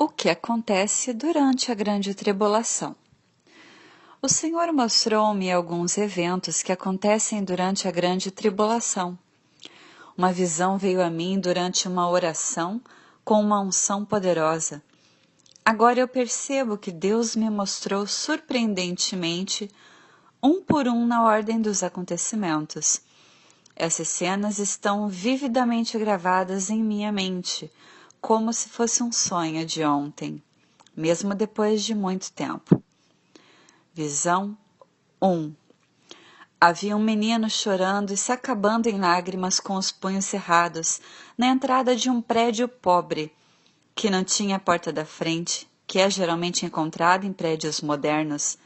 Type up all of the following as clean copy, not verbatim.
O que acontece durante a grande tribulação? O Senhor mostrou-me alguns eventos que acontecem durante a grande tribulação. Uma visão veio a mim durante uma oração com uma unção poderosa. Agora eu percebo que Deus me mostrou surpreendentemente, um por um na ordem dos acontecimentos. Essas cenas estão vividamente gravadas em minha mente, como se fosse um sonho de ontem, mesmo depois de muito tempo. Visão 1. Havia um menino chorando e se acabando em lágrimas com os punhos cerrados, na entrada de um prédio pobre, que não tinha porta da frente, que é geralmente encontrada em prédios modernos,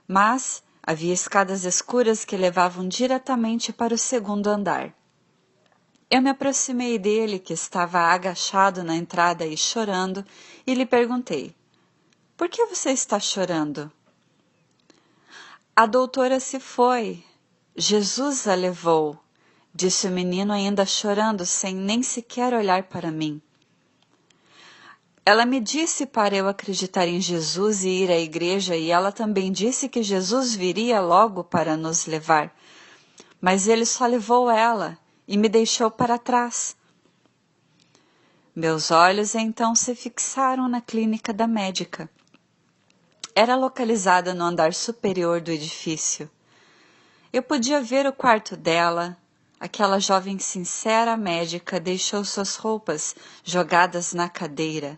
mas havia escadas escuras que levavam diretamente para o segundo andar. Eu me aproximei dele, que estava agachado na entrada e chorando, e lhe perguntei: "Por que você está chorando?" "A doutora se foi. Jesus a levou", disse o menino ainda chorando, sem nem sequer olhar para mim. "Ela me disse para eu acreditar em Jesus e ir à igreja, e ela também disse que Jesus viria logo para nos levar. Mas ele só levou ela e me deixou para trás." Meus olhos então se fixaram na clínica da médica. Era localizada no andar superior do edifício. Eu podia ver o quarto dela. Aquela jovem sincera médica deixou suas roupas jogadas na cadeira.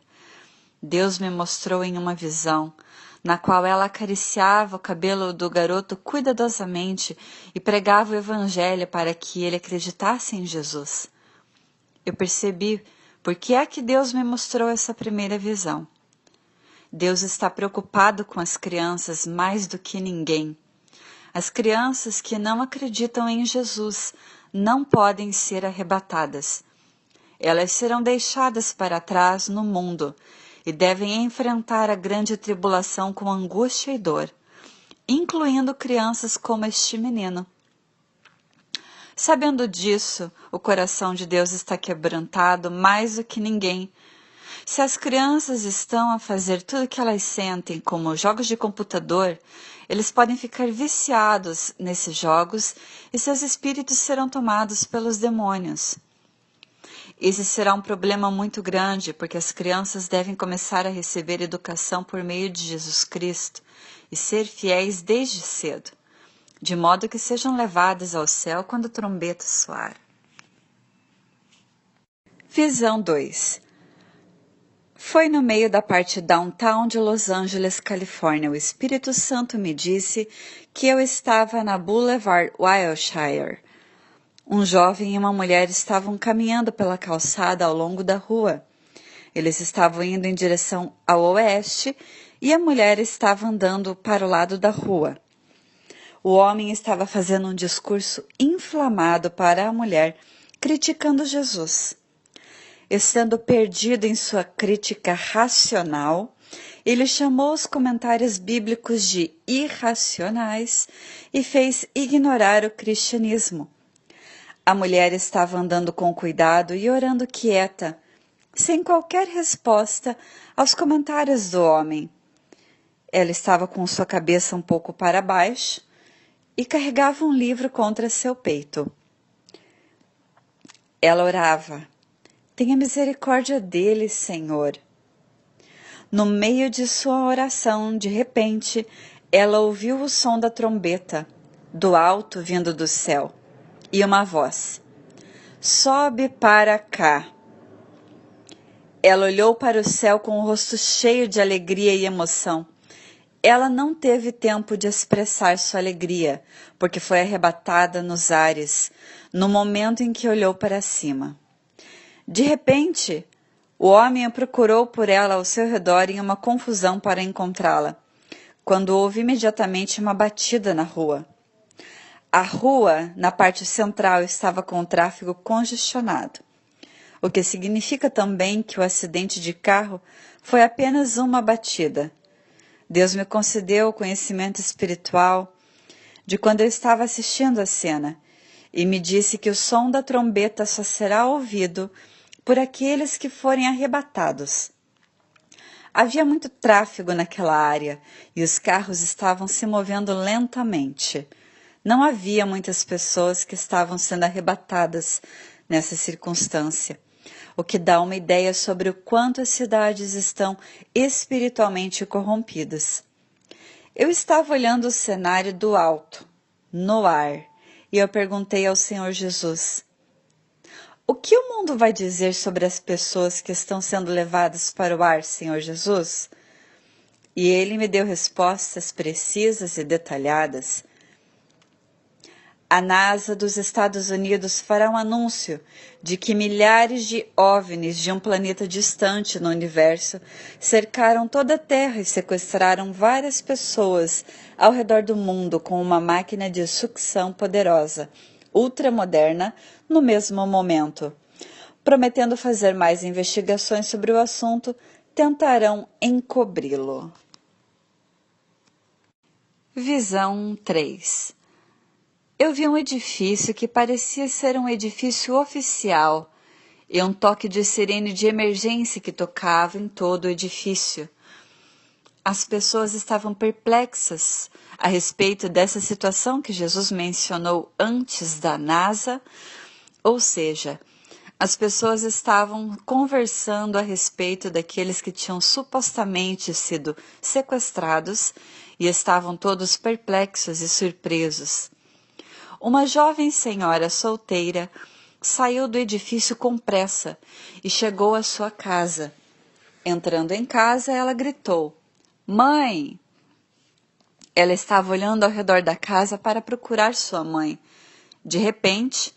Deus me mostrou em uma visão, na qual ela acariciava o cabelo do garoto cuidadosamente e pregava o evangelho para que ele acreditasse em Jesus. Eu percebi por que é que Deus me mostrou essa primeira visão. Deus está preocupado com as crianças mais do que ninguém. As crianças que não acreditam em Jesus não podem ser arrebatadas. Elas serão deixadas para trás no mundo e devem enfrentar a grande tribulação com angústia e dor, incluindo crianças como este menino. Sabendo disso, o coração de Deus está quebrantado mais do que ninguém. Se as crianças estão a fazer tudo o que elas sentem, como jogos de computador, eles podem ficar viciados nesses jogos e seus espíritos serão tomados pelos demônios. Esse será um problema muito grande, porque as crianças devem começar a receber educação por meio de Jesus Cristo e ser fiéis desde cedo, de modo que sejam levadas ao céu quando a trombeta soar. Visão 2. Foi no meio da parte downtown de Los Angeles, Califórnia. O Espírito Santo me disse que eu estava na Boulevard Wilshire. Um jovem e uma mulher estavam caminhando pela calçada ao longo da rua. Eles estavam indo em direção ao oeste e a mulher estava andando para o lado da rua. O homem estava fazendo um discurso inflamado para a mulher, criticando Jesus. Estando perdido em sua crítica racional, ele chamou os comentários bíblicos de irracionais e fez ignorar o cristianismo. A mulher estava andando com cuidado e orando quieta, sem qualquer resposta aos comentários do homem. Ela estava com sua cabeça um pouco para baixo e carregava um livro contra seu peito. Ela orava: "Tenha misericórdia dele, Senhor." No meio de sua oração, de repente, ela ouviu o som da trombeta, do alto vindo do céu, e uma voz: "Sobe para cá." Ela olhou para o céu com o rosto cheio de alegria e emoção. Ela não teve tempo de expressar sua alegria, porque foi arrebatada nos ares, no momento em que olhou para cima. De repente, o homem a procurou por ela ao seu redor em uma confusão para encontrá-la, quando houve imediatamente uma batida na rua. A rua, na parte central, estava com o tráfego congestionado, o que significa também que o acidente de carro foi apenas uma batida. Deus me concedeu o conhecimento espiritual de quando eu estava assistindo a cena e me disse que o som da trombeta só será ouvido por aqueles que forem arrebatados. Havia muito tráfego naquela área e os carros estavam se movendo lentamente. Não havia muitas pessoas que estavam sendo arrebatadas nessa circunstância, o que dá uma ideia sobre o quanto as cidades estão espiritualmente corrompidas. Eu estava olhando o cenário do alto, no ar, e eu perguntei ao Senhor Jesus: o que o mundo vai dizer sobre as pessoas que estão sendo levadas para o ar, Senhor Jesus? E ele me deu respostas precisas e detalhadas. A NASA dos Estados Unidos fará um anúncio de que milhares de OVNIs de um planeta distante no universo cercaram toda a Terra e sequestraram várias pessoas ao redor do mundo com uma máquina de sucção poderosa, ultramoderna, no mesmo momento. Prometendo fazer mais investigações sobre o assunto, tentarão encobri-lo. Visão 3. Eu vi um edifício que parecia ser um edifício oficial e um toque de sirene de emergência que tocava em todo o edifício. As pessoas estavam perplexas a respeito dessa situação que Jesus mencionou antes da NASA, ou seja, as pessoas estavam conversando a respeito daqueles que tinham supostamente sido sequestrados e estavam todos perplexos e surpresos. Uma jovem senhora solteira saiu do edifício com pressa e chegou à sua casa. Entrando em casa, ela gritou: "Mãe!" Ela estava olhando ao redor da casa para procurar sua mãe. De repente,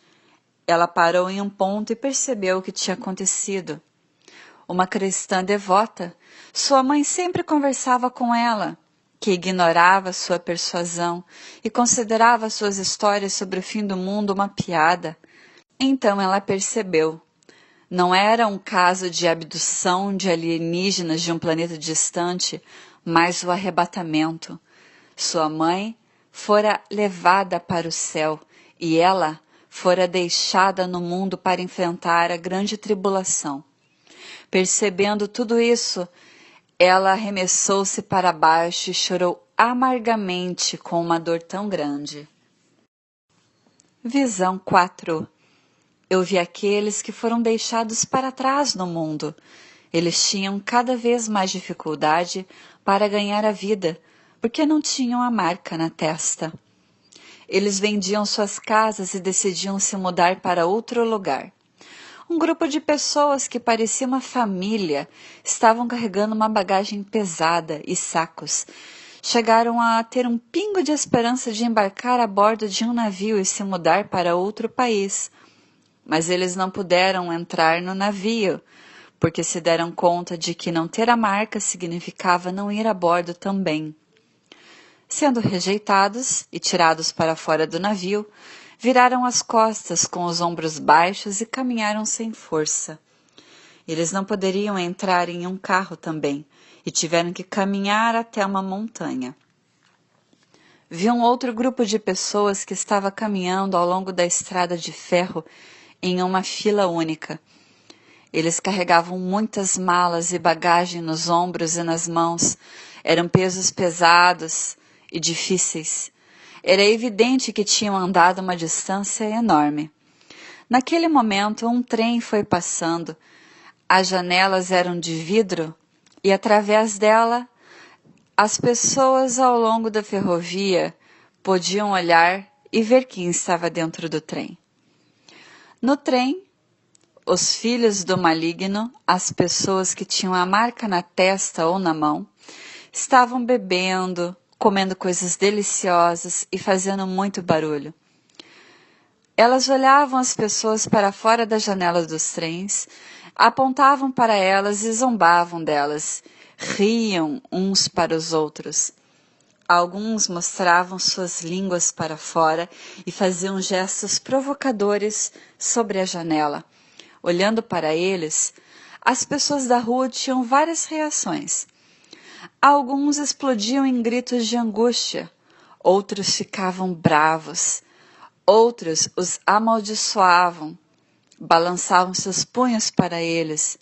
ela parou em um ponto e percebeu o que tinha acontecido. Uma cristã devota, sua mãe sempre conversava com ela, que ignorava sua persuasão e considerava suas histórias sobre o fim do mundo uma piada. Então ela percebeu. Não era um caso de abdução de alienígenas de um planeta distante, mas o arrebatamento. Sua mãe fora levada para o céu e ela fora deixada no mundo para enfrentar a grande tribulação. Percebendo tudo isso, ela arremessou-se para baixo e chorou amargamente com uma dor tão grande. Visão 4. Eu vi aqueles que foram deixados para trás no mundo. Eles tinham cada vez mais dificuldade para ganhar a vida, porque não tinham a marca na testa. Eles vendiam suas casas e decidiam se mudar para outro lugar. Um grupo de pessoas que parecia uma família estavam carregando uma bagagem pesada e sacos. Chegaram a ter um pingo de esperança de embarcar a bordo de um navio e se mudar para outro país. Mas eles não puderam entrar no navio, porque se deram conta de que não ter a marca significava não ir a bordo também. Sendo rejeitados e tirados para fora do navio, viraram as costas com os ombros baixos e caminharam sem força. Eles não poderiam entrar em um carro também e tiveram que caminhar até uma montanha. Vi um outro grupo de pessoas que estava caminhando ao longo da estrada de ferro em uma fila única. Eles carregavam muitas malas e bagagem nos ombros e nas mãos. Eram pesos pesados e difíceis. Era evidente que tinham andado uma distância enorme. Naquele momento, um trem foi passando. As janelas eram de vidro e, através dela, as pessoas ao longo da ferrovia podiam olhar e ver quem estava dentro do trem. No trem, os filhos do maligno, as pessoas que tinham a marca na testa ou na mão, estavam bebendo, comendo coisas deliciosas e fazendo muito barulho. Elas olhavam as pessoas para fora da janela dos trens, apontavam para elas e zombavam delas, riam uns para os outros. Alguns mostravam suas línguas para fora e faziam gestos provocadores sobre a janela. Olhando para eles, as pessoas da rua tinham várias reações. Alguns explodiam em gritos de angústia, outros ficavam bravos, outros os amaldiçoavam, balançavam seus punhos para eles.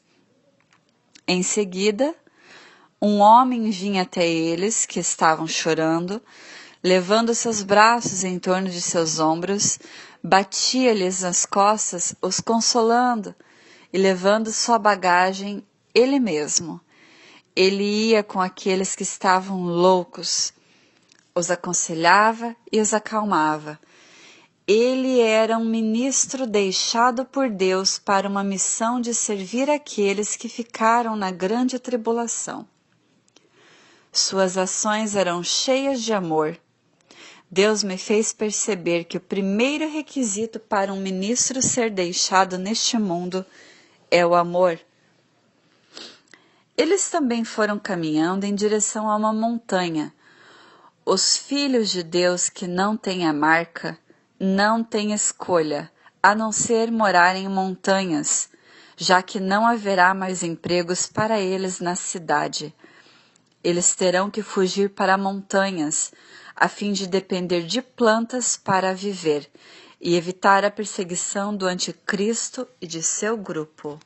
Em seguida, Um homem vinha até eles, que estavam chorando, levando seus braços em torno de seus ombros, batia-lhes nas costas, os consolando, e levando sua bagagem, ele mesmo. Ele ia com aqueles que estavam loucos, os aconselhava e os acalmava. Ele era um ministro deixado por Deus para uma missão de servir aqueles que ficaram na grande tribulação. Suas ações eram cheias de amor. Deus me fez perceber que o primeiro requisito para um ministro ser deixado neste mundo é o amor. Eles também foram caminhando em direção a uma montanha. Os filhos de Deus que não têm a marca não têm escolha, a não ser morar em montanhas, já que não haverá mais empregos para eles na cidade. Eles terão que fugir para montanhas, a fim de depender de plantas para viver e evitar a perseguição do anticristo e de seu grupo.